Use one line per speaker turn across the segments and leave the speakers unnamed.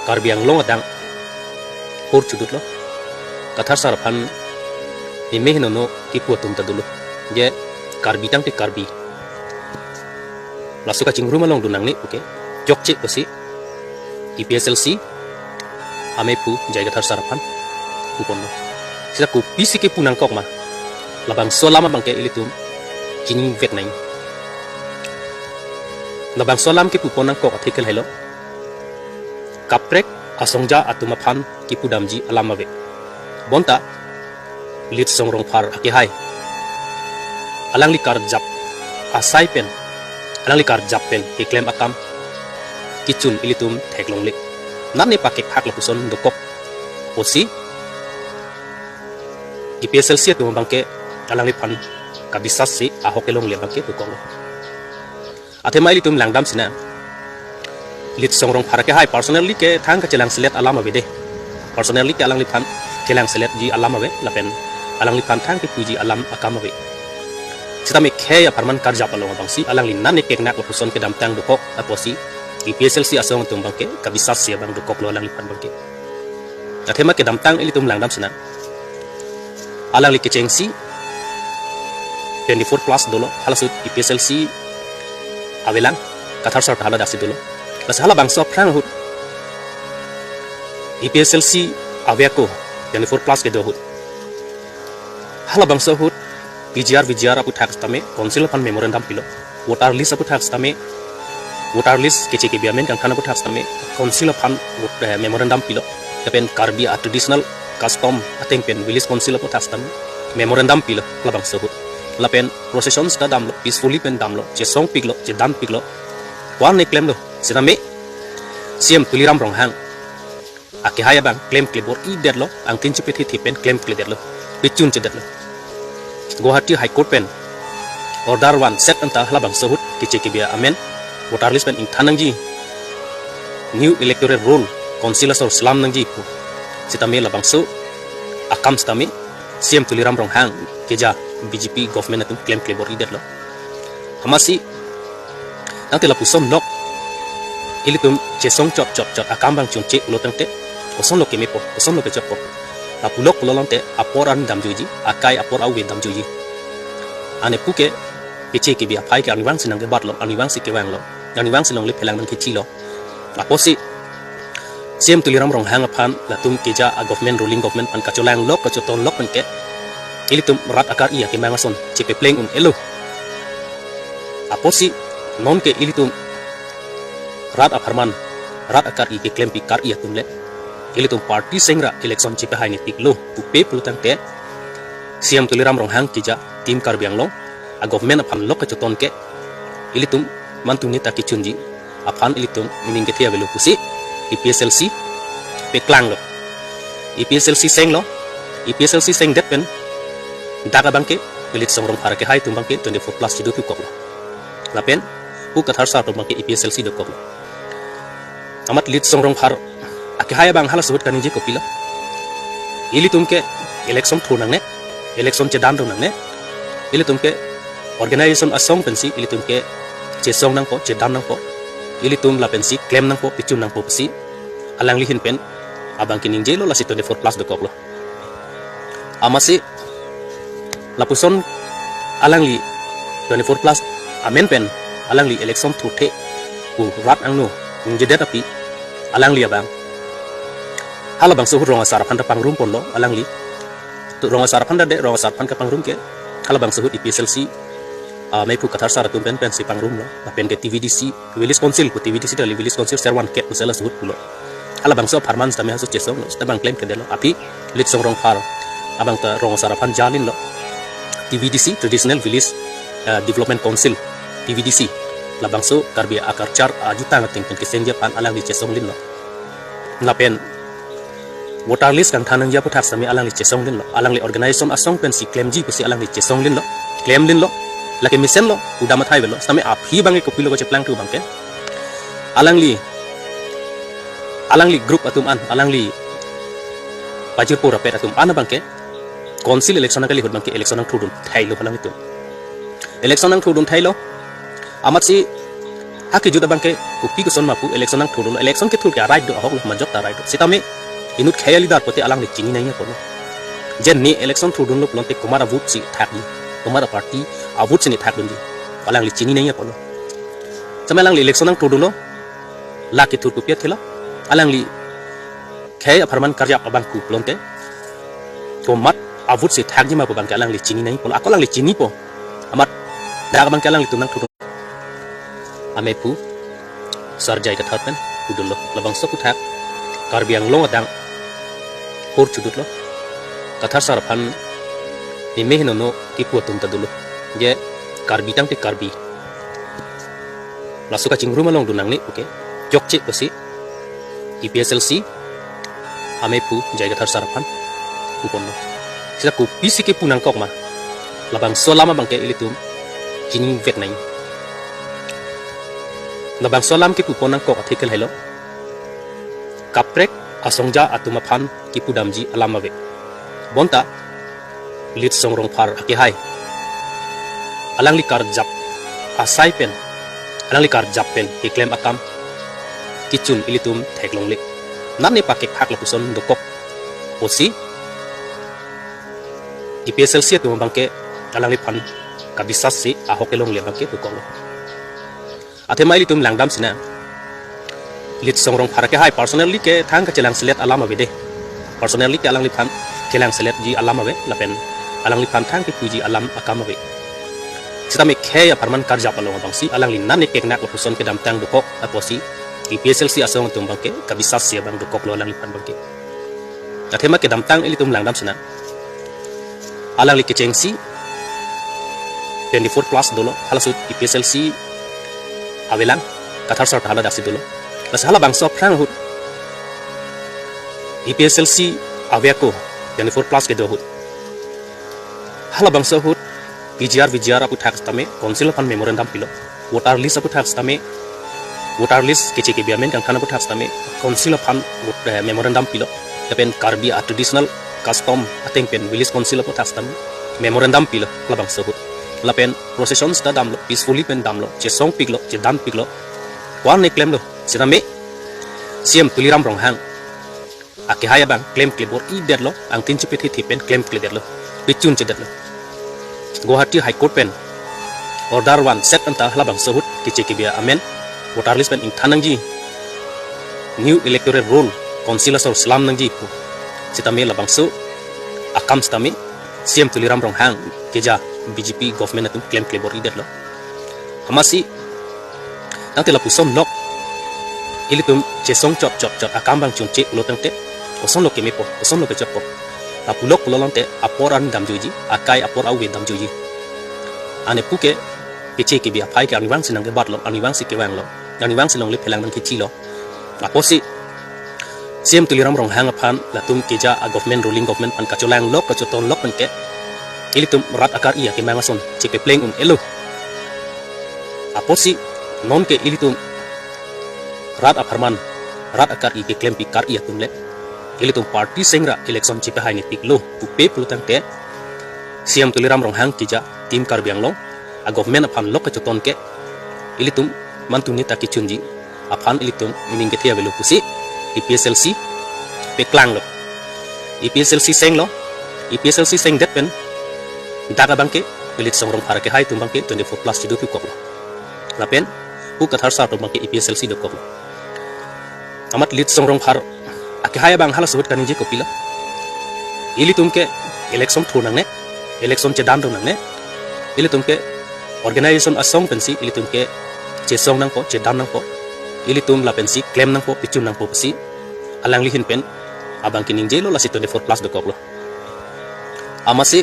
karbi Anglong adang hur chudut lo kathar saraphan ni mehnono tipuatum tadulu je karbi tang te karbi lasuka cingru malong dunang ni oke jokche pasi IPSLC amepu jai kathar saraphan kupono sila ku pisi ke punang kok ma labang solama bangke ilitum kini vet nai labang solam ke puponang kok artikel hello kaprek asongja atuma phan ki pudamji alamawe bonta lit songrong phar ake hai alangli kar jap asai pen alangli kar jap pen iklem akam kichun ilitum theklongli nanne pakek hak lapuson dokop osi IPSLC tu bangke alangli phan kabisas si ahokelong le bangke tukong athema ilitum langdam sina lit songrong phar ake hai personally ke thang ka chelang selet alama bede personally ke alangli phan chelang selet ji alama we lapen alangli phan thang ke puji alam akama we sitame kheya farman karja palong bangsi alangli nanne kek nak lapuson ke damtang dukok aposi IPSLC asong tum bangke kabisas si bang dukok lo alangli phan bangke athema ke damtang ilitum langdam sina alangli ke chengsi 24 plus dolo halasut IPSLC awelang kathar sar hala dasi dolo bas hala bangso prang hut IPSLC aweko 24 plus ke do hut hala bangso hut VGR apu tax tame council pan memorandum pilo water list apu tax tame water list kece ke biamen kan apu tax tame council pan memorandum pilo kapen karbi a traditional custom ateng pen village council apu tax tame memorandum pilo hala bangso hut lapen processions ta damlo peacefully pen damlo je song piglo je dan piglo wan ne claim lo siname CM tuliram rong hang ake haya bang claim klebor I deadlo ang tinchi pethi thipen claim kle deadlo bichun che deadlo Guwahati High Court pen order 1 set anta hala bang sahut kiche ke bia amen water list pen ing thanang ji new electoral roll councilors or slam nang ji pu sitame la bang so akam stame CM tuliram rong hang keja BJP government atum claim klebor I deadlo hamasi nang tela pusom lok ilitum chesong chot akam bang chungche ulo tangte oson lo kemepo oson lo kechapo la pulok pulolante aporan damjuji akai apor awe damjuji ane puke keche ke bia phai ke aniwang sinang ke batlo aniwang si ke wang lo aniwang silong le phelang nang kechi lo aposi CM tuliram rong hang phan la tum keja a government ruling government pan kacholang lok kachoton lok pan ke ilitum rat akar iya ke mangason chepe pleng elo aposi non ke ilitum rat aparman rat akar I ke claim pi kar iya tumle ilitum party sengra election chipe hai ni piklo pupe pulutang te CM tuliram rong hang kija tim kar biang long a government aphan lok ka choton ke ilitum mantuni ta kichunji aphan ilitum mining ke thia velu pusi IPSLC pe klang lo IPSLC seng depen daga bangke ilit songrong phar ke hai tum bangke 24 plus chidu ko lapen pu kathar sa tum bangke IPSLC do ko amat lit songrong phar ake haya bang hala subut kaninje ko pila ili tumke election thunang ne election che dan runang ne ili tumke organization asong pensi ili tumke che song nang ko che dan nang ko ili tum la pensi claim nang ko pichun nang ko psi alang lihin pen abang kining jelo la si 24 plus de koplo amasi lapuson alang li 24 plus amen pen alang li election thuthe ku rat angno ningje tapi alang li abang hala bang suhur ronga sarapan da pangrum ponlo alang li tu ronga sarapan da de ronga sarapan ka pangrum ke hala bang suhur IPSLC mai pu kathar sara tum pen si pangrum lo na pen ke TVDC village council ku TVDC da village council serwan ke pusela suhur pulo hala bang so farman sta me hasu chesong lo sta bang claim ke delo api lit song rong phar abang ta ronga sarapan jalin lo TVDC traditional village development council TVDC la bang so karbi akar char ajuta ngating pen ke senja pan alang li chesong lin lo na pen water list kan thanang ja puthak sami alang li chesong lin lo alang li organization asong pen si claim ji pusi alang li chesong lin lo claim lin lo lake misen lo udama thai velo sami aphi bangi ko pilo ko cheplang tu bangke alang li group atum an alang li pajipur apet atum an bangke council election kali hot bangke election ang thudun thai lo halang itu election ang thudun thai lo amat si haki juda bangke kupi kuson mapu election nang thurul election ke thul ke right do hok manjok ta right sitame inut khayali dar pote alang le chini nai pono jen ni election thurun lo plonte kumara vote si thakni kumara party a vote ni thak dunji alang le chini nai pono samalang le election nang thurun lo la ke thur ku pia thela alang li khay aparman karya abang ku plonte tomat avut si thak ji ma bang ke alang le chini nai pono akolang le chini po amat daga bang ke alang le tunang thurun amepu sarjai ka tharpen udullo labang so ku thak karbiang long adang hor chudut lo kathar saraphan ni mehno no tipu tum tadulo je karbi tang te karbi lasuka chingru malong dunang ni oke jokche kosi EPSLC amepu jaiga thar saraphan kuponno sila ku pisi ke punang kok ma labang so lama bangke ilitum jini vet nai labang so lam ke kuponang kok artikel hello kaprek asongja atuma phan ki pudamji alamawe bonta lit songrong phar ake hai alangli kar jap asai pen alangli kar jap pen ki claim akam kichun ilitum theklong lik nanne pakek phak lapuson dokok osi IPSLC atuma bangke alangli phan kabisas si ahokelong le bangke tukong athema ilitum langdam sina lit songrong pharake hai personally ke thang ka chelang selet alama bede personally ke alang liphan chelang selet ji alama be lapen alang liphan thang ke puji alam akama be sitame khe ya parman karja palong bangsi alang lin nan ke nak puson ke dam tang dokok aposi EPSLC asong tum bangke kabisas sia bang dokok lo alang liphan bangke athema ke dam tang ilitum langdam sina alang li ke chengsi 24 plus dolo halasut EPSLC awelang kathar sar thala dasi dolo Masalah bangsa perang hut EPSLC awiako 24 plus ke dohut hala bangsa hut VGR apu tax tame council pan memorandum pilo voter list apu tax tame voter list kece ke biamen kan khana apu tax tame council pan memorandum pilo tapen karbi a traditional custom ateng pen village council apu tax tame memorandum pilo hala bangsa hut lapen processions da damlo peacefully pen damlo che song piglo che dan piglo wan ne claim lo siname siam tuliram rong hang ake haya bang claim klebor I derlo ang tinchi peti thipen claim klederlo bichun che derlo Guwahati High Court pen order one set anta halabang sahut kiche ke bia amen voter list pen ing thanangji new electoral roll council or slam nangji pu sitame labang so akam stame siam tuliram rong hang keja BJP government atum claim klebor I derlo hamasi nang tela pusom nok ilitum chesong chop akam bang chunche ulotang te koson lo kemepo koson lo kechapo apulok pulolante aporan damjuji akai apor awe damjuji ane puke keche ke bia phai ke aniwang sinang ke batlo aniwang si ke wang lo aniwang silong le phelang nang kichi lo aposi sim tuliram rong hang aphan latum keja a government ruling government pan kacholang lok kachoton lok penke ilitum rat akar iya ke mangason chepe pleng elo aposi non ke ilitum rat aparman rat akar I ke claim pi kar iya tumle ilitum party sengra election chipe hai ni tiklo tu pe plutang te siam tuliram rong hang kija tim kar biang long a government aphan lok choton ke ilitum mantuni ta kichunji aphan ilitum mining ke thia velu pusi EPSLC pe klang lo EPSLC seng det pen daga bangke ilit songrong parake hai tum bangke 24 plus chidu tu koklo lapen pu kathar sa to bangke EPSLC do koklo amat lit songrong par ake haya bang hala subut kaninji kopila ilitum ke election thunang ne election che dan nang ne ilitum ke organization asong pensi ilitum ke che song nang po che dan nang po ilitum la pensi claim nang po pichun nang po pasi alang lihin pen abang kining jelo la si 24 plus do koklo amasi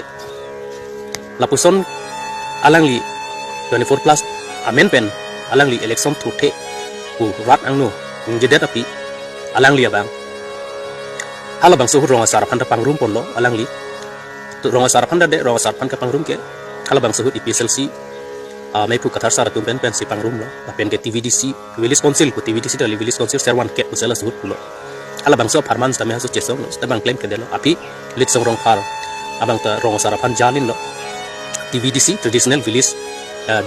lapuson alang li 24 plus amen pen alang li election thuthe ku rat angno jedet api alang li abang hala bang suhur ronga sarapan da pangrum ponlo alang li ronga sarapan da de ronga sarapan ka pangrum ke hala bang suhur EPSLC mai pu kathar sara tum pen si pangrum lo pen ke TVDC village council ku TVDC da village council serwan ke usela suhur pulo hala bang so farman sta me hasu chesong lo sta bang claim ke delo api lit song rong phar abang ta ronga sarapan jalin lo TVDC traditional village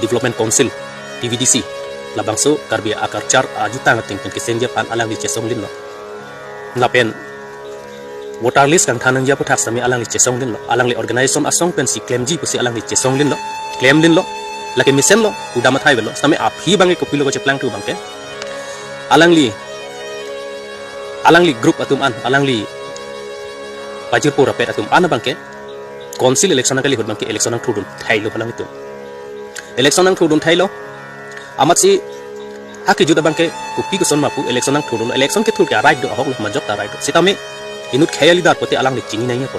development council TVDC labang so karbia akar char ajuta ngating pen kisen dia pan alang li chesong lin lo na pen voter list kang thanang ja puthak sami alang li chesong lin lo alang li organization asong pen si claim ji pusi alang li chesong lin lo claim lin lo lake misen lo udama thai lo sami aphi bange kopilo ko cheplang tu bangke alang li group atum an alang li bajir pura pet atum an bangke council election kali hot bangke election ang thudun thai lo alang itu election ang thudun thai lo amat si haki juda bangke kupi ko son mapu election ang thudun election ke thul ka right do ahok lo majok ta right do sitame inut khayali dar pote alang li chingi nai ko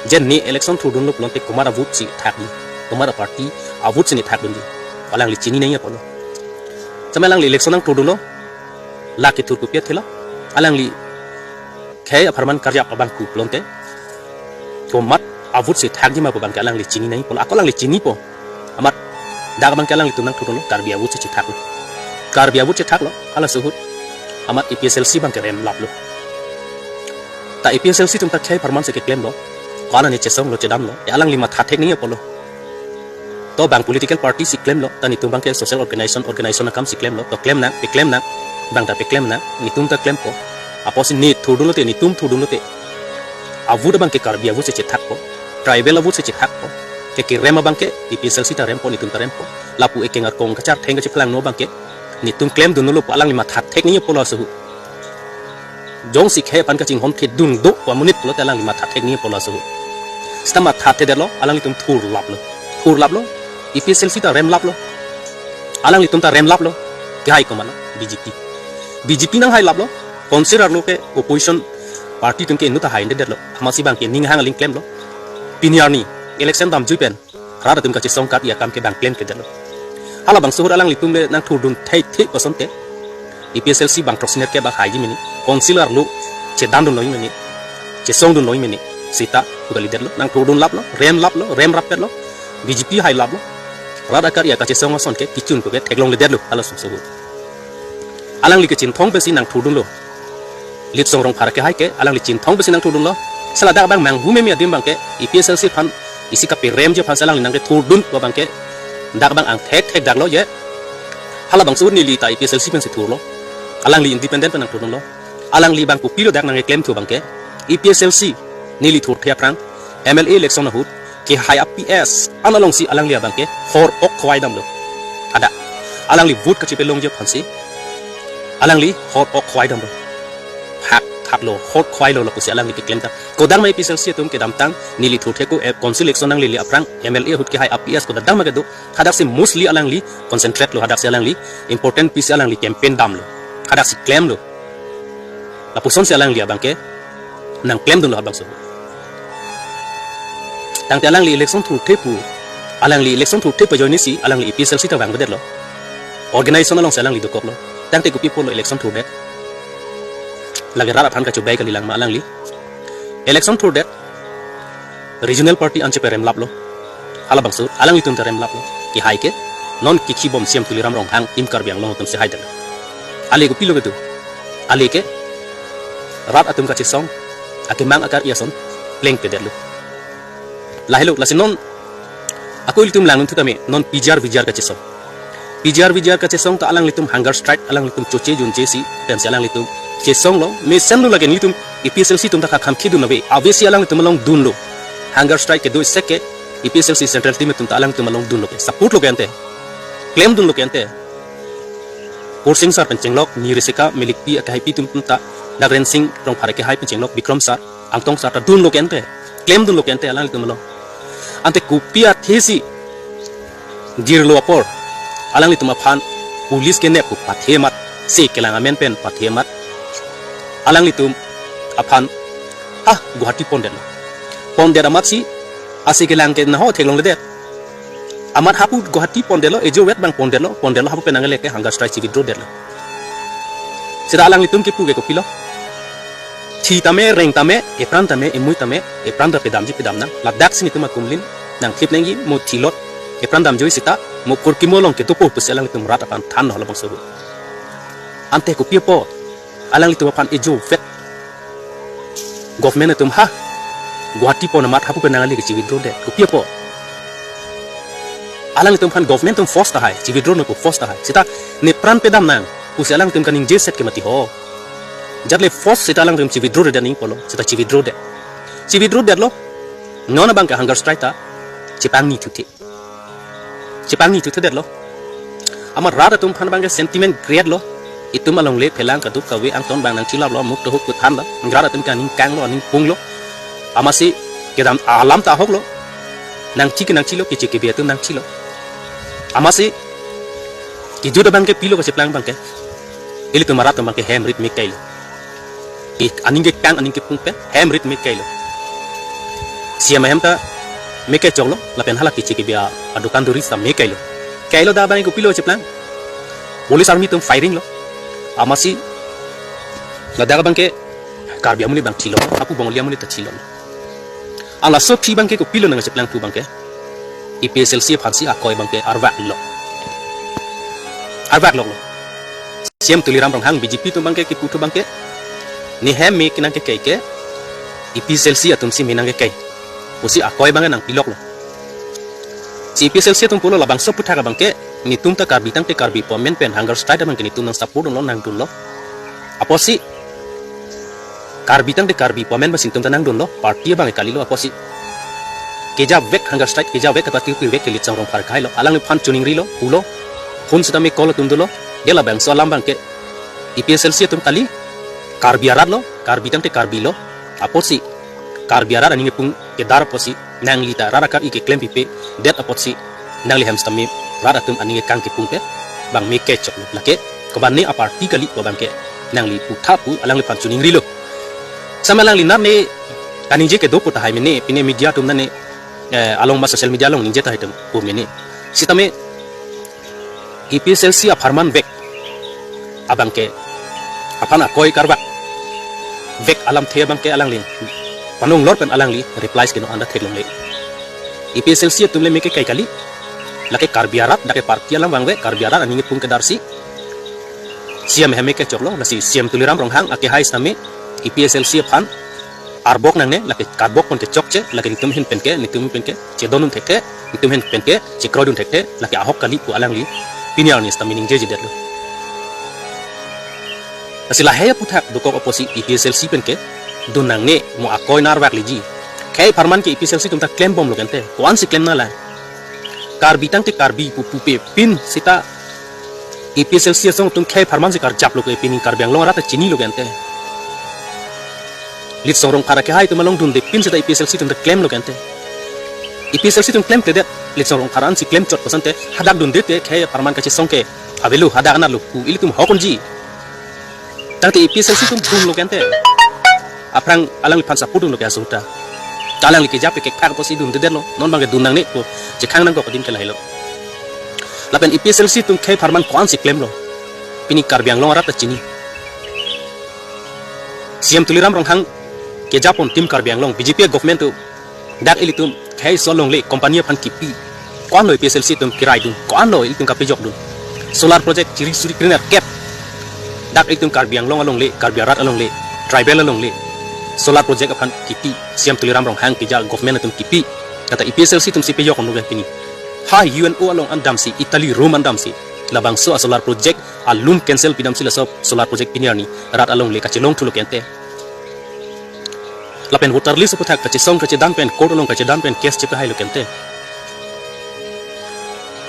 jen ni election thudun lo plonte kumara vote si thakni kumara party avut sini thak dundi alang li chini nai ko chame alang li election ang thudun lo la ke thur kupia thela alang li khay aparman karya abang ku plonte to mat avut si thak ji ma bangke alang li chini nai ko akolang li chini po amat daga bangke alang li tunang thudun lo karbi avut si thak lo karbi avut si thak lo ala suhut amat EPSLC bangke rem lap lo ta EPSLC tum ta khay parman se ke claim lo kana ni chesong lo chedam lo alang li ma tha thek ni po lo to bang political party si claim lo ta ni tum bangke social organization kam si claim lo to claim na bang ta pe claim na ni tum ta claim po apos ni thudun lo te ni tum thudun lo te avut bangke karbi avut se thak po tribal avut se thak po ke rem bangke EPSLC ta rem po ni tum ta rem po lapu ekengar kong kachar theng ke phlang no bangke ni tum claim dun lo alang li ma tha thek ni po lo su jong si khe pan ka ching hom the dun do wa munit lo ta alang li ma tha thek ni po lo su sta ma tha the de lo alang li tum thur lap lo EPSLC ta rem lap lo alang li tum ta rem lap lo ke hai ko mana BJP nang hai lap lo consider lo ke opposition party tum ke nu ta hai de lo hamasi bang ke ning hang ling claim lo piniar ni election dam juipen rada tum ka chi song kat ya kam ke bang claim ke de lo hala bang suhur alang li tum le nang thur dun thai thik ko sonte EPSLC bang proxiner ke ba hai ji mini consider lo che dan dun noi mini che song dun noi mini sita ugali de lo nang thur dun lap lo rem rap pet lo BJP hai lap lo rada kar ya ka che song son ke kichun ko ke theklong le de lo ala su su alang li ke chin thong pe si nang thur dun lo lit song rong phar ke hai ke alang li chin thong pe si nang thur dun lo sala da bang mang hu me mi adim bang ke EPSLC phan isi ka pe rem je phan salang li nang ke thur dun ko bang ke dak bang ang thek dak lo ye hala bang su ni li ta EPSLC pen si thur lo alang li independent pen nang thur dun lo alang li bang pu pilo dak nang claim thu bang ke EPSLC ni li thur thia prang MLA election na hut ke hai PS analong si alang li bang ke hor ok khwai dam lo ada alang li vote ka chi pe long je phan si alang li hor ok khwai dam lo hak lo hot khwai lo ko si alang li ke claim ta ko dang mai EPSLC tum ke dam tang ni li thur the ko council election nang li aprang MLA hut ke hai PS ko dang ma ke do hadak si mostly alang li concentrate lo hadak si alang li important piece alang li campaign dam lo hadak si claim lo la puson si alang li abang ke nang claim dun lo abang so tang te alang li election thur the pu alang li election thur the pa join si alang li EPSLC ta bang bedet lo organization along si alang li do kok lo tang te ko people lo election thur det lagi rara phan ka chu bai ka lilang ma alang li election thur det regional party anche pe rem lap lo hala bang su alang li tum ta rem lap lo ki hai ke non ki khi bom siam tuliram rong hang im kar biang lo tum se hai da ale ko pilo betu ale ke rat atum ka chi song ake mang akar ia son pleng pe det lo la hello la sinon aku litum lang tu kami non pijar ka chi song pijar ka chi song ta alang litum hunger strike alang litum choche jun jesi dan alang litum che song lo me sen lo lagi ni tum EPSLC tum ta kham khidu na be obviously alang tum long dun lo hunger strike ke do seke EPSLC central team tum ta alang tum long dun lo ke support lo ke ante claim dun lo ke ante kursing sar penceng lok ni resika milik pi ka hai pi tum ta dagren sing rong phare ke hai penceng lok bikram sar angtong sar ta dun lo ke ante claim dun lo ke ante alang tum lo ante kupia thesi dir lo apor alang tum aphan police ke ne pu pathemat se kelang amen pen pathemat alang litum aphan Guwahati pondel amat si asik kelang ke na ho theklong le det amat hapu Guwahati pondelo ejo wet bang pondelo hapu penang le ke hunger strike ci withdraw det lo sira alang litum ke pu ke ko pilo thi tame reng tame epran tame emui tame epran da pedam ji pedam na la dak sini tuma kumlin nang khip lengi mo thilot epran dam joi sita mo kurki molong ke to po pu selang litum rat apan than holo bang sobu ante ko piepo alang litum apan ejo vet government tum ha Guwahati pon amat hapu penang le ke ci withdraw det ko piepo alang tum kan government tum force ta hai ci withdraw no ko force ta hai sita ne pran pe dam nang pusi alang tum kan ing je set ke mati ho jadle force sita alang tum ci withdraw de ning polo sita ci withdraw de lo nona bang ka hunger strike ta ci pang ni tuti det lo amar rada tum phan bang ke sentiment create lo itu malong le phelang ka du ka we ang ton bang nang chilap lo muk to huk ku than la ngrada tum kan ning kang lo ning pung lo amasi kedam alam ta hok lo nang chilo ki chike bia tum nang chilo amasi ki juda bang ke pilo ka seplang bang ke ili tum marat bang ke hem rit me kailo ik aning ke kang aning ke pung pe hem rit me kailo siam hem ta me ke choglo la pen hala ki chike bia adukan duri sa me kailo da bang ko pilo seplang police army tum firing lo amasi la daga bang ke karbia muli bang chilo apu banglia muli ta chilo ala so thi bang ke ko pilo nang seplang tu bang ke IPSLC phansi akoi bang ke arwak lo siam tuliram rong hang BJP tu bang ke ki putu bang ke ni hem me kinang ke kai ke IPSLC atum si minang ke kai usi akoi bang nang pilok lo si IPSLC tum pulo labang so putha ka bang ke ni tum ta karbi tang te karbi pomen pen hunger strike bang ke ni tum nang support lo nang dun lo aposi karbi tang te karbi pomen ba sintum ta nang dun lo party bang kali lo aposi keja vek hunger strike keja vek ka tiu vek ke li chang rong phar khai lo alang phan tuning ri lo pulo phun sita me kol tum dulo dela bang so lam bang ke IPSLC tum kali karbi arat lo karbi tang te karbi lo aposi karbi arat ani pung ke dar posi nang lita rara kar ike klem pipe det aposi nang li hamsta me rara tum ani kang ke pung pe bang me ke chok lo lake ko ban ne a party kali ko bang ke nang li putha pu alang li phan tuning ri lo samalang li nar ne kaninje ke do puta hai mene pine media tum ne along ma social media long ninje ta item pu mene sitame IPSLC a farman vek abang ke apana koi karba vek alam the bang ke alang li panong lor pen alang li replies ke no anda the long le IPSLC tumle me ke kai kali lake karbiarat dake party alang bang ve karbiarat ani pung ke darsi siam heme ke choklo nasi siam tuliram rong hang ake hai same IPSLC fan arbok nang ne lake karbok pon ke chokche lake nitum hin pen ke che donun theke nitum hin pen ke che krodun theke lake ahok kali pu alang li pinyar ni sta meaning je detlo asila heya puthak doko oposi IPSLC pen ke dunang ne mo akoy nar wak liji kai farman ke IPSLC tumta claim bom lo kente kwan si claim na la karbi tang te karbi pu pe pin sita IPSLC song tum kai farman se kar jap lo ke pinin kar bang lo rata chini lo kente lit sorong para ke hai tumalong dun de pin sita IPSLC tum ta claim lo kente IPSLC tum claim te lit sorong paran si claim chot pasante hadak dun de te kai farman ka che song ke avelu hadak na lo pu ili tum hokon ji tang te IPSLC tum dun lo kente aprang alang li phansa pudung lo ke asuta alang li ke jape ke khak posi dun de lo non bang ke dun nang ne ko che khang nang ko din ke lai lo lapen IPSLC tum kai farman kwan si claim lo pini karbiang lo rata chini siam tuliram rong hang ke japon tim karbiang long BJP government tu dak ili tum kai so long le company phan kipi kwan lo IPSLC tum kirai dun kwan lo ili tum ka pejok dun solar project chiri suri kriner cap dak ili tum karbiang long along le karbiarat along le tribal along le solar project apan kipi siam tuliram rong hang ke ja government tum kipi kata IPSLC tum si pejok on lo pini hai UNO along andam si Italy Rome andam si labang so solar project alum cancel pidam si la solar project pinyar ni rat along le kachelong thulo kente lapen voter list puthak kache song kache dan pen court along kache dan pen case chepe hai lo kente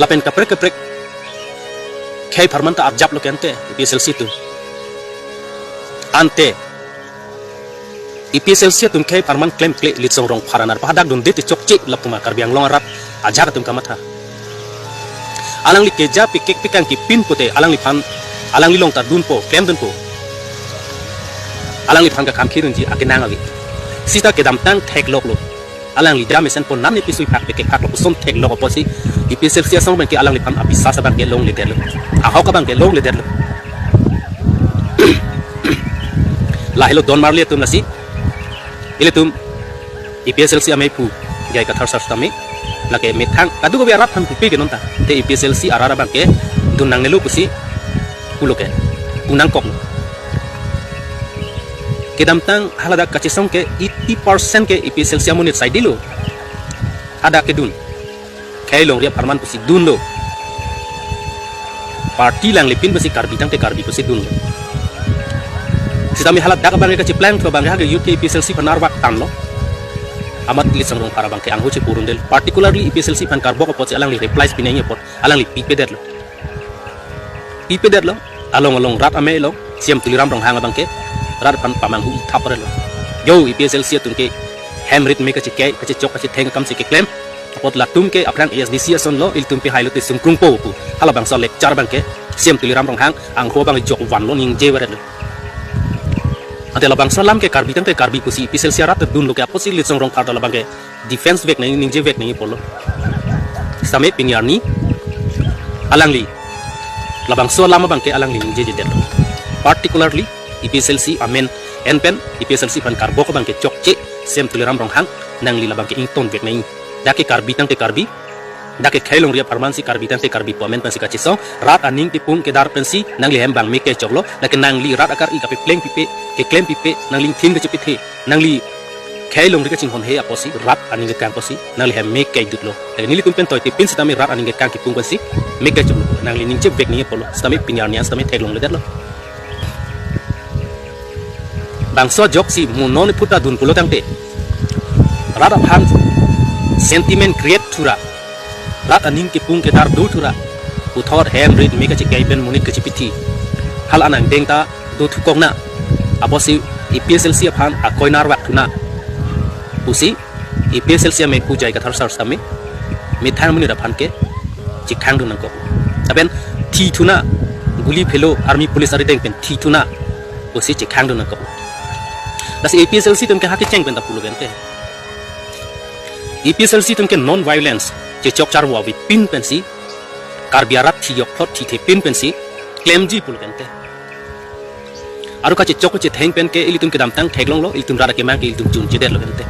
lapen kaprek kai farmanta arjap lo kente IPSLC tu ante IPSLC tum kai farman claim kle lit song rong pharanar pahadak dun dete chokche lapuma karbiang long rat ajar tum kamatha alang li keja pikek pikang ki pin pote alang li phan alang li long ta dun po claim dun po alang li phan ka kam khirun ji akenang ali sita ke dam tang thek lok lo alang li dam sen pon nam ni pisui phak pikek phak lo som thek lok po si IPSLC song ben ki alang li phan apisa sa bang ke long le der lo a ho ka bang ke long le der lo la hello don marle tum nasi ile tum IPSLC amai pu gai ka thar sar tami lake methang kadu ko biarat tham pipi ke nonta te IPSLC arara bang ke dunang nelu pusi puloke unang kok kedam tang halada kachisong ke 80% ke IPSLC amunit sai dilu ada ke dun khailong ria parman pusi dun lo party lang lepin pusi karbi tang te karbi pusi dun lo sitami halat dak bang ka plan to bang ha UK PSLC panar wak tan lo amat li sangrong para bang ke ang hoche purundel particularly PSLC pan karbo ko pot alang li replies pinay pot alang li pipe det lo along rat ame lo siam tuliram rong hanga bang ke rat pan pamang hu thapare lo yo PSLC tun ke hamrit me ka chok ka theng kam se ke claim pot la tum ke aprang ASDC son lo il tum pe hailo te sum krung po pu hala bang so lecture bang ke siam tuliram rong hang ang ho bang jok wan lo ning je ware lo ante la bang salam ke karbi tang te karbi pusi PSLC rat dun lo ke aposi li song rong kar la bang ke defense vek ning je vek ning polo same pinyarni alang li la bang so lama bang ke alang li ning je det particularly PSLC amen enpen PSLC pan karbo ko bang ke chok che sem tuliram rong hang nang li la bang ke ington vek ning dake karbi tang te karbi dake khailong ria parmansi karbi tang te karbi pomen pansi ka chisong rat aning ti pung ke dar pensi nang li hembang me ke choklo dake nang li rat akar i ka pe pleng pipe ke klem pipe nang ling thin ke chipithe nang li khailong ri ka ching hon he aposi rat aning ke kang posi nang li hem me ke dutlo dake nili tum pen toy ti pin sitami rat aning ke kang ki pung pansi me ke choklo nang li ning che bek ni polo sitami pinyar nya sitami thelong le detlo bangso jok si munon puta dun pulo tang te rat aphan sentiment create thura rat aning ke pung ke dar do thura uthor hem rit me ka chikai ben munit ka chipithi hal anang dengta do thukong na abosi PSLC aphan a koinar wak thuna usi PSLC me ku jai ka thar sar same me thang munit aphan ke chikhang dun ko taben thi thuna guli phelo army police ari deng pen thi thuna usi chikhang dun ko das PSLC tum ke haki cheng pen ta pulo gente PSLC tum ke non violence che chok char wa with pin pensi karbiarat thi yok thot thi the pin pensi claim ji pul kente aru ka che chok che theng pen ke ili tum ke dam tang theglong lo ili tum ra ke mang ke ili tum chun che der lo kente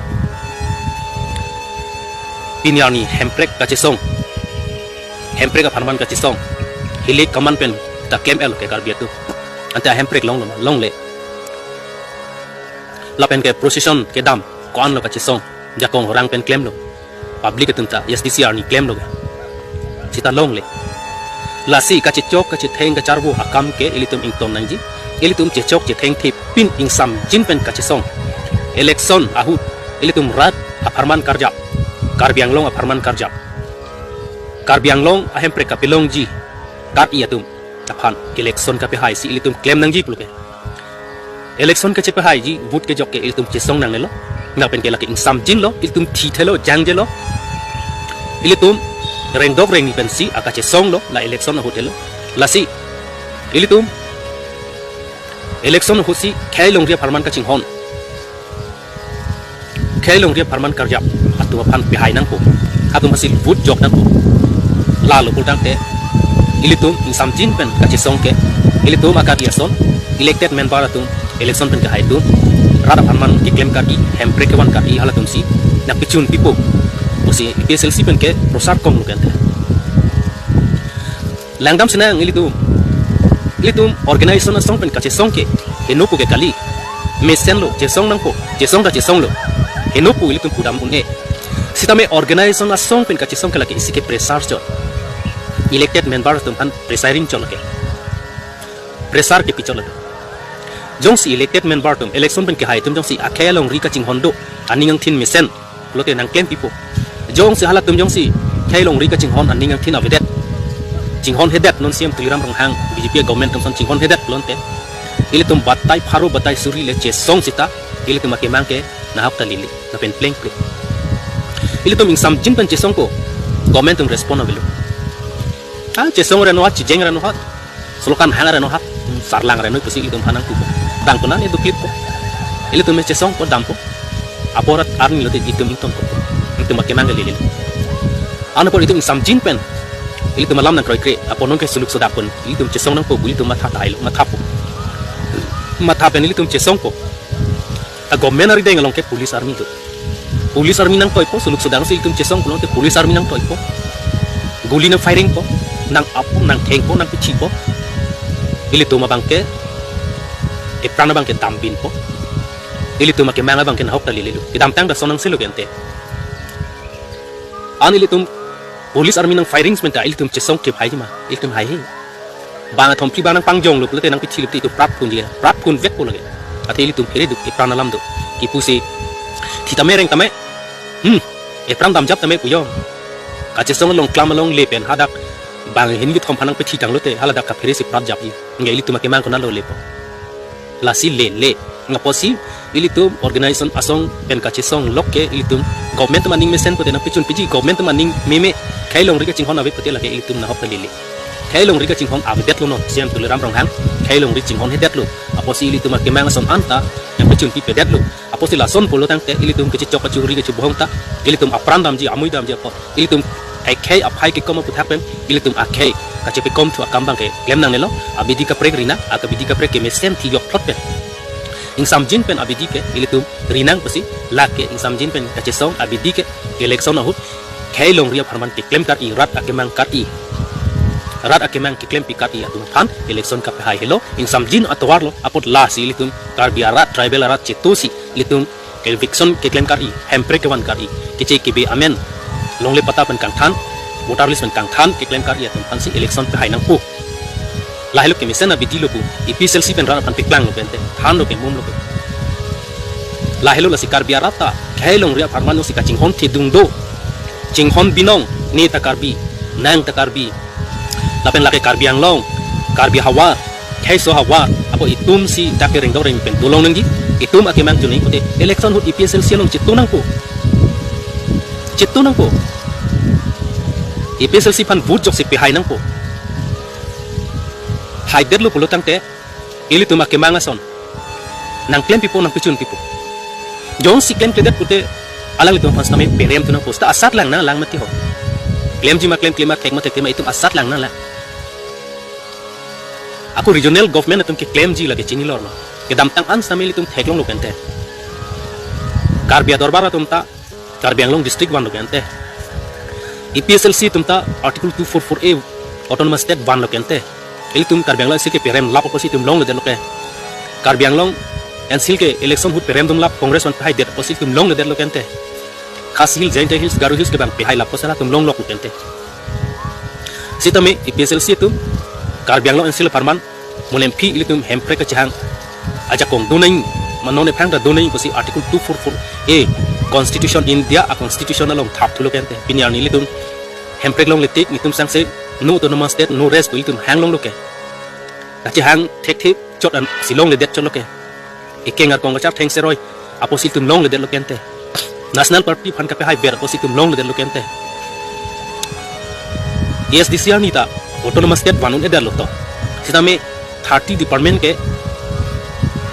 pinyani hemprek ka che song hemprek ka pharman ka che song hile kaman pen ta claim el ke karbiat tu anta hemprek long le la pen ke procession ke dam kon lo ka che song jakong orang pen claim lo public tunta SDCR ni claim lo sita long le la si ka che chok ka che theng ka charbo akam ke ilitum ington nangji ilitum che chok che theng the pin ing sam jin pen ka che song election ahu ilitum rat aparman karjap karbiang long aparman karjap karbiang long ahem pre ka pilong ji kar iatum aphan election ka pe hai si ilitum claim nangji pulke election ka che pe hai ji vote ke jok ke ilitum che song nang le lo na pen ke la ke insam jin lo ilitum thi thelo jang je lo ilitum reng dog reng ni pen si aka che song lo la election hotel la si ilitum election ho si khailong ria farman ka ching hon khailong ria farman karjap atu phan pe hai nang ko atu masil vote jok nang ko la lo pultang te ilitum insam jin pen ka che song ke ilitum aka dia son elected member atum election pen ka hai tu rada farman ki claim ka ki hempre ke wan ka i halatum si na pichun pipo usi PSLC pen ke prosar kom lukente langdam sina ilitum organization na song pen ka che song ke enopu ke kali mesen lo che song nang ko che song lo enopu ilitum pudam une sitame organization na song pen ka che song ke la ke isi ke presar cho elected member tum han presaring cho ke presar ke pichol jong si elected member tum election pen ke hai tum jong si akhelong ri ka ching hondo aningang thin mesen lote nang claim pipo jong si halat tum jong si khailong ri ka ching hon aningang thin avedet ching hon hedet non siam tuliram rong hang BJP government tum son ching hon hedet lonte ile tum batai pharu batai suri le che song sita ile tum ke mangke na hak talili na pen pleng pleng ile tum insam jin pen che song ko government tum responsible che song re no ha chi jeng re no ha solokan hang re no ha sarlang re no pusi ile tum hanang tu dang tunan itu clip ko ile tum che song ko dam ko aporat arni lote jitum ington ko itu make mangga lili ana por itu insam jin pen itu malam nang kroi kre aponon ke suluk soda pun itu cesong nang ko itu matha tai lo matha pen itu cesong ko a government ari deng long ke police army nang toy po suluk soda so itu cesong ko te police army nang toy po guli nang firing po nang apu nang theng po nang pichi po itu mabangke e prana bangke tambin po itu make manga bangke na hok lili lo idam tang da sonang silu gente ani litum police army nang firing menta ilitum chesong ke bhai ma ilitum hai he bang thom pri bang pangjong lup lete nang pi thilip ti tu prat pun vek ko lage ate ilitum phere du e pranalam do ki puse thi tamereng tame e pram dam jap tame puyo ka chesong long klam long le pen hadak bang hin gi thom phanang pe thi tang lote halada ka phere si prat jap yi nge ilitum ke mang ko na lo lepo la si le ngaposi ilitum organization asong pen ka chesong lokke ilitum government maning mesen pote na pichun piji government maning meme khailong ri ka chinghon abe pote lage ilitum na hopale le khailong ri ka chinghon abe det lo no siam tu ram rong hang khailong ri chinghon he det lo aposi ilitum ke mang son anta yang pichun pi pe det lo aposi la son polo tang te ilitum ke chok ka churi ke chubohong ta ilitum apran dam ji amui dam ji apo ilitum kai apai ke kom puthak pen ilitum akai ka chepe kom tu akambang ke lem nang ne lo abidi ka prek rina akabidi ka prek ke mesen thi yok plot pen insam jin pen abidi ke ilitum rinang pasi lake insam jin pen ka chesong abidi ke election na hut khailong ria pharman ke claim kar i rat akemang ke claim pi kar i atum than election ka hai hello insam jin atwar lo apot la si ilitum kar biara tribal rat chetosi ilitum election ke claim kar i hempre ke wan kar i ke che ke be amen longle pata pen kang than voter list pen kang than ke claim kar i atum than si election pe hai nang pu lahelo ke misen abidi lo pu epslc pen ran pan pe klang lo pen te than lo ke mum lo lahelo la sikar biara ta khailong ria pharman si ka chinghon thi dung do chinghon binong ni ta karbi nang ta karbi lapen lake karbi ang long karbi hawa khaiso hawa apo itum si take reng do reng pen dulong nang gi itum ake mang juni kote election hut epslc long chitu nang po epslc pan vote jok si pe hai nang po hai det lo pulutang te ilitum ake mang ason nang claim pipo nang pichun pipo jong si claim kledet pute alang litum fans tame perem tu nang posta asat lang na lang mati ho claim ji ma claim thek ma itum asat lang na la aku regional government atum ke claim ji lage chini lor ma ke dam tang an sameli tum thek long lo kente karbia dorbar atum ta karbi anglong district wan lo kente epslc tum ta article 244a autonomous state wan lo kente ilitum karbi anglong sike perem lap posi tum long lo de lo ke karbi anglong ensil ke election hut perem dum lap congress wan pai det posi tum long lo de lo kente khas giant hills garu hills ke bang pai lap posala tum long lo kente sitame epslc tum karbi anglong ensil farman mulem phi ilitum hempre ka chang aja kong dunai manone phang da dunai posi article 244a constitution india a constitution along thap thulo kente pinyar ni ilitum hempre long letik nitum sangse no autonomous state no rest ilitum hang long lo ke achi hang thek thik chot an silong le det chot lo ke ikengar kong chap theng seroi apositum long le det lo kente national party phan ka pe hai ber apositum long le det lo kente esdc ni ta autonomous state banun eder lo to sidame 30 department ke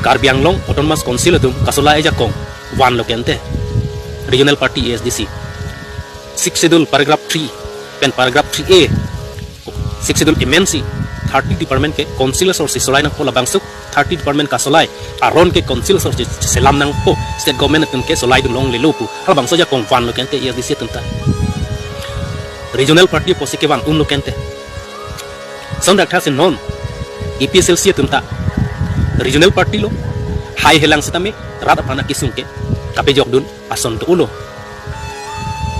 karbi anglong autonomous council atum kasola eja kong wan lo kente regional party esdc 6 schedule paragraph 3 pen paragraph 3a 6 schedule mnc 30 department ke councilors or solai nang pola bangsuk 30 department ka solai aron ke councilors or selam nang po state government atum ke solai long le lopu hal bangso ja kong wan lo kente esdc atum ta regional party posi ke wan lo kente son dak thasin non epslc atum ta regional party lo hai helang sitame rat apana kisung ke kape jok dun ason to ulo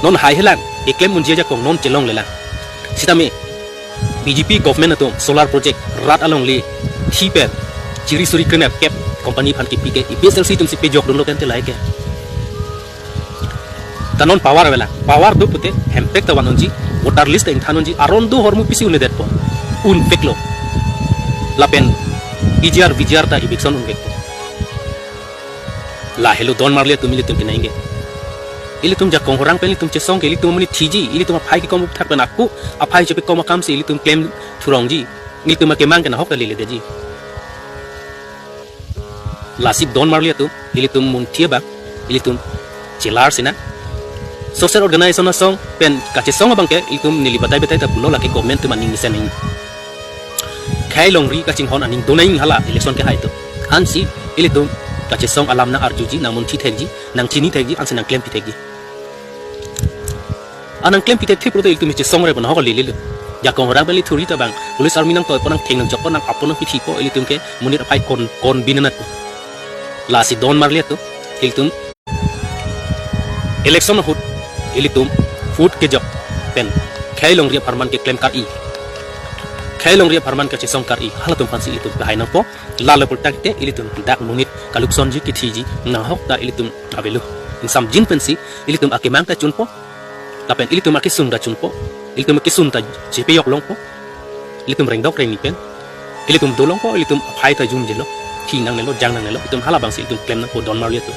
non hai helang eklem munjia ja kong non chelong lela sitame bjp government atom solar project rat along le thiper chiri suri krena cap company phan ki pike epslc tum si pe jok dun lo kente lai ke tanon power wela power do pute hempek ta wanonji voter list eng thanonji aron do hormu pisi ule det po un peklo lapen EGR VGR ta eviction unge la hello don marle tum militum ke nainge ili tum ja kong horang pe ili tum chesong ke ili tum mani thiji ili tum phai ki kom thak pe nakku aphai chepe kom kam se ili tum claim thurong ji ili tum ke mang ke na hok le de ji la sip don marle tum ili tum mun thieba ili tum chelar sina social organization na song pen ka chesong bang ke ili tum nili batai batai ta bulo la ke government tu maning misen ning khai long ri ka chinghon aning donai hala election ke hai to hansi ili tum ka chesong alam na arjuji na mun thi thekji nang chini thekji anse nang claim pi thekji anang claim pi thek pro to ili tum chesong re ban ho li li ya kong rang beli thuri ta bang police army nang toy ponang theng nang jok nang apon pi thi po ili tum ke munit apai kon binanat la si don marle to ili tum election hut ili tum food ke jok pen long ria parman ke claim kar i long ria parman ka chesong kar i halatum phansi ilitum bahai nang po lala pultak te ilitum dak mungit kalukson ji kithiji na hok ta ilitum abelu insam jin pensi ilitum akemang ta chunpo lapen ilitum akisung da chunpo ilitum akisung ta jepe yok long po ilitum reng dok reng ni pen ilitum dolong po ilitum phai ta jum jelo thi nang nelo jang nang nelo ilitum hala bang si ilitum claim nang po don mar tu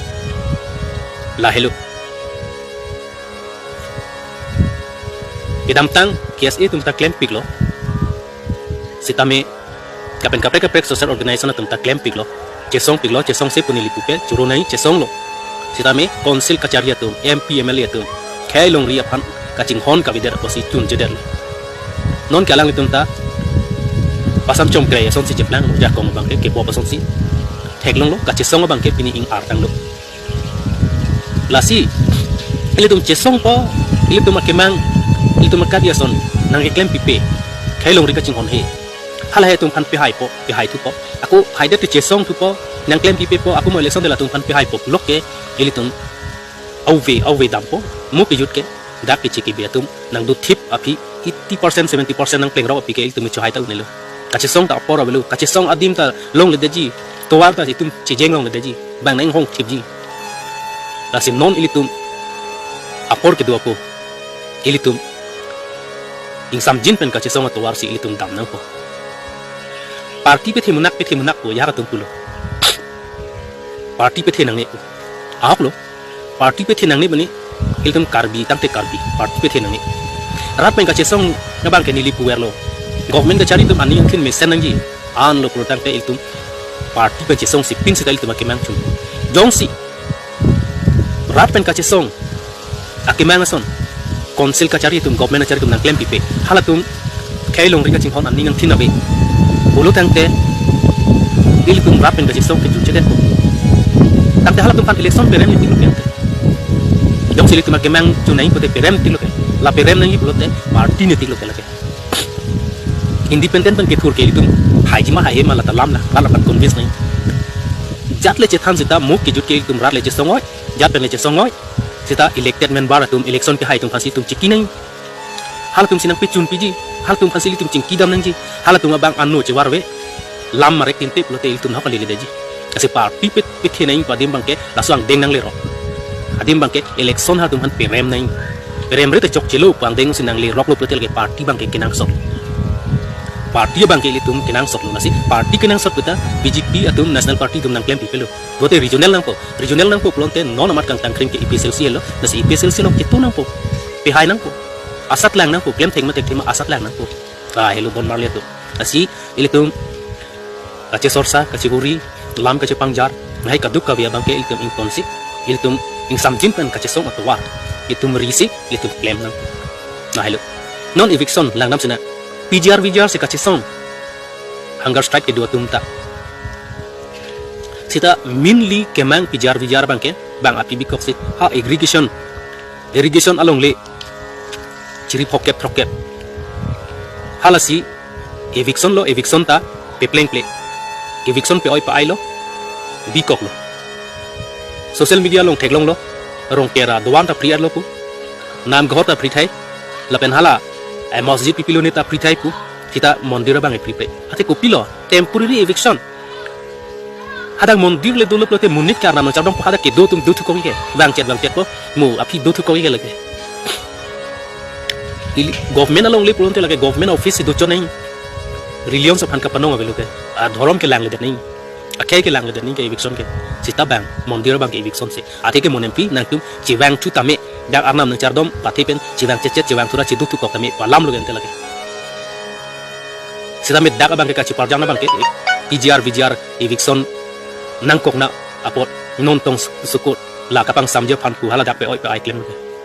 la hello idam tang kias tum ta claim piklo sitame kapen kapre social organization tum ta claim piklo chesong se punili pupe churu nai chesong lo sitame council kacharia tum mp mla tum khailong ria phan kaching hon ka bider posi chun jeder non kalang tum ta pasam chom kre son si jeplang ja kong bang ke po pason si theklong lo ka chesong bang ke pini ing ar tang lo lasi ili tum chesong po ili tum akemang ili tum kadia son nang ke claim pipe khailong ri kaching hon he hala he tum phan pi hai thu po aku hai de chesong thu po nang claim pipe po aku mo election de la tum phan pi hai po lok ke ili tum auve dam po mu pi jut ke dak pi chiki be tum nang du thip api 80% 70% nang pleng ro api ke ili tum chu hai ta unelo kachesong ta por abelu kachesong adim ta long le deji towar ta tum chejeng long le deji bang nang hong thip ji lasim non ili tum apor ke dua po ili tum insam jin pen kachesong towar si ili tum dam nang po parti pe thimunak po yara tum pulo parti pe thenang ne ahok lo parti pe thenang ne bani iltum karbi tamte karbi parti pe thenang ne rat pen kachesong na bang ke nili puwer lo government ka chari tum ani angkin mesen nang ji an lo protang pe iltum parti pe chesong si pin sital tum akemang chum jong si rat pen kachesong akemang son council ka chari tum government ka chari tum nang claim pipe halatum khailong ri ka ching hon ani nang thinabe bulu tangte iltum rapen ka chesong ke chuche det tangte hala tum pan election perem ni tilu kente jong sili tum akemang chunai pote perem tilu ke la perem nang ibulote party ne tilu ke lake independent ban ke thur ke iltum haji ma haye mala talam la kala pan convince nai jat le chethan sita muk ke jut ke iltum rat le chesong oi jat pen le chesong oi sita elected member atum election ke hai tum phasi tum chiki nai hal tum sinang picun piji hal tum phasi tum cingki dam nang ji hal tum abang anu che warwe lam marek tinte plote iltum ha kali le deji kasi party pe the nai padim bangke lasang deng nang le ro adim bangke election ha tum han perem nai perem re te chok chelo pang deng sinang le rok lo plote ke party bangke kinang sok party bangke iltum kinang sok lo nasi party kinang sok puta BJP atum national party tum nang claim pipelo bote regional nang po plonte non amat kang tangkring ke IPSLC lo nasi IPSLC lo ketu nang po pe hai nang po asat lang nang po claim theng ma tek thema asat lang nang po hello don marle to asi ilitum kache sorsa kache guri lam kache pangjar ngai kaduk ka bia bangke ilitum inkonsi ilitum insam jimpen kache song atwa itum risi ilitum claim nang hello non eviction lang nam sina PGR se kache song hunger strike ke dua tumta sita minli kemang PGR bangke bang api bikok si ha irrigation along le ciri pocket halasi eviction ta pe pleng ple eviction pe oi pa ai lo bikok lo social media long theklong lo rong kera dowan ta priar lo pu nam ghor ta pri thai lapen hala ai masjid pipilo ne ta pri thai pu kita mondir bang e pri pe ate kopilo temporary eviction hadang mondir le dolo plote munit karna no chabdong hada ke do tum du thu ko ke bang chet ko mu api do thu ko ke lage government along le pulonte lage government office do chonai religion sa phan ka panong avelo ke a dhorom ke lang le nei akai ke lang le nei ke eviction ke sita bang mondir bang ke eviction se ate ke monempi nang tum chiwang chu tame dak arnam nang chardom pathe pen chiwang chet chiwang thura chidu thu ko tame palam lo gente lage sita me dak bang ke ka chi parjana bang ke PGR eviction nang kok na apot non tong sukut la kapang samje phan ku hala dak pe oi pe ai claim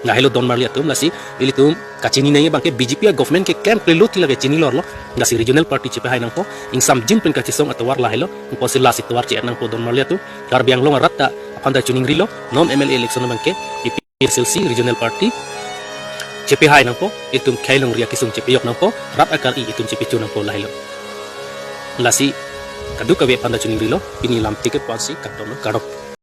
na hello don marlia tum lasi ili tum kachini nai bangke BJP government ke camp le loti lage chini lor lo ngasi regional party chepe hai nang po insam jin pen kachisong atwar la hello po sila sitwar che nang po don marlia tu kar biang long ratta apanda chuning rilo non MLA election bangke PSLC regional party chepe hai nang po itum khailong ria kisung chepe yok nang po rat akar I itum chepe chu nang po la hello lasi kadu kabe panda chuning rilo ini lam tiket pasi kadon kadok